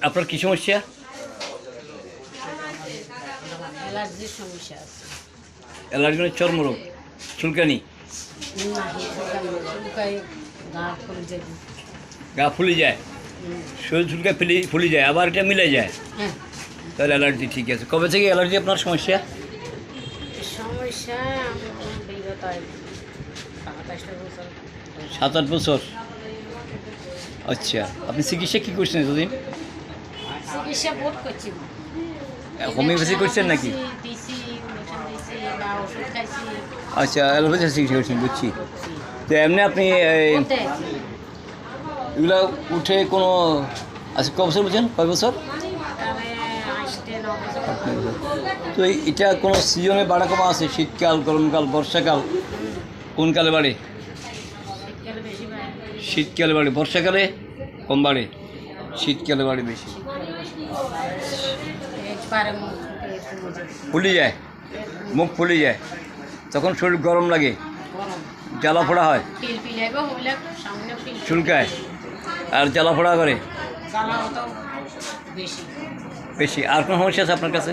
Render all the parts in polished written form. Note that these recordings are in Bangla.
আপনার কী সমস্যা? অ্যালার্জির সমস্যা আছে। অ্যালার্জি মানে চর্মরোগ, চুলকানি, চুলকায় গা ফুলে যায়। গা ফুলে যায়, শরীর চুলকায় ফুলে যায়, আবার এটা মিলে যায়, হ্যাঁ তাহলে অ্যালার্জি ঠিক আছে। কবে থেকে অ্যালার্জি আপনার সমস্যা? সমস্যা আমার বিগত 27 বছর। 7-8 বছর। আচ্ছা, আপনি চিকিৎসা কী করছেন এতদিন? চিকিৎসা বোধ করছি, হোমিওপ্যাথি করছেন নাকি? দিছি ইঞ্জেকশন দিছি বা ওষুধ খাইছি। আচ্ছা, অ্যালোপ্যাথি চিকিৎসা করছেন, বুঝছি। তো এমনি আপনি বলতে এগুলো উঠে কোনো আচ্ছা কয় বছর বলছেন? কয় বছর? তাহলে 8-9 বছর। তো এটা কোনো সিজনে বাড়া কমা আছে? শীতকাল, গরমকাল, বর্ষাকাল, কোন কালে বাড়ে? শীতকালে বেশি বাড়ে। শীতকালে বাড়ে, বর্ষাকালে কম বাড়ে, শীতকালে বাড়ে বেশি। একবারে মুখ কমে যায়। ফুলে যায়, মুখ ফুলে যায়, তখন শরীর গরম লাগে, গরম জ্বালা ফোড়া হয়, পিলপিলাইবো হইলে সামনে চুলকায় আর জ্বালা ফোড়া করে জ্বালা হতো বেশি। বেশি। আর কোনো সমস্যা আছে আপনার কাছে?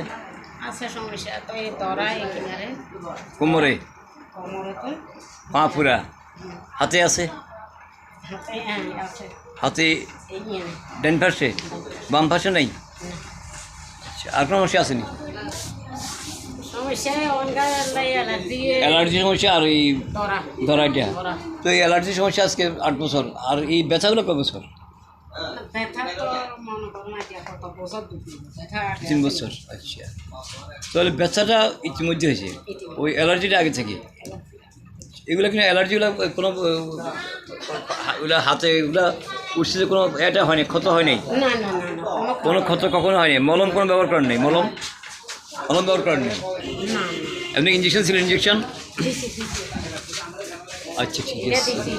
আছে সমস্যা তো এই দরায় কিনারে কোমরে, কোমরে তো পা পুরা, হাতে আছে? হাতে হ্যাঁ আছে। হাতে এই নিয়ে ডান পাশে, বাম পাশে নেই? আচ্ছা, আর কোনো সমস্যা আসেনি? সমস্যা অনগা অ্যালার্জি অ্যালার্জির সমস্যা আর এই দরা ধরাইটা। দরা তো এই অ্যালার্জির সমস্যা আজকে 8 বছর, আর এই ব্যথাগুলো কয় বছর? ব্যথা তো মনে করো না যে কত বছর ব্যথা 3 বছর। আচ্ছা, তাহলে ব্যথাটা ইতিমধ্যে হয়েছে, ওই অ্যালার্জিটা আগে থেকে। এগুলো কিন্তু অ্যালার্জিগুলো কোনো ওগুলো হাতে এগুলো উঠছে, কোনো এটা হয়নি, ক্ষত হয় নাই? না না না না কোনো ক্ষত কখনো হয়নি? মলম কোনো ব্যবহার করেন নাই? মলম ব্যবহার করেন নাই? না আপনি ইঞ্জেকশন ছিল? ইঞ্জেকশন? দিছি আচ্ছা, ঠিক এটা আছে। দিছি।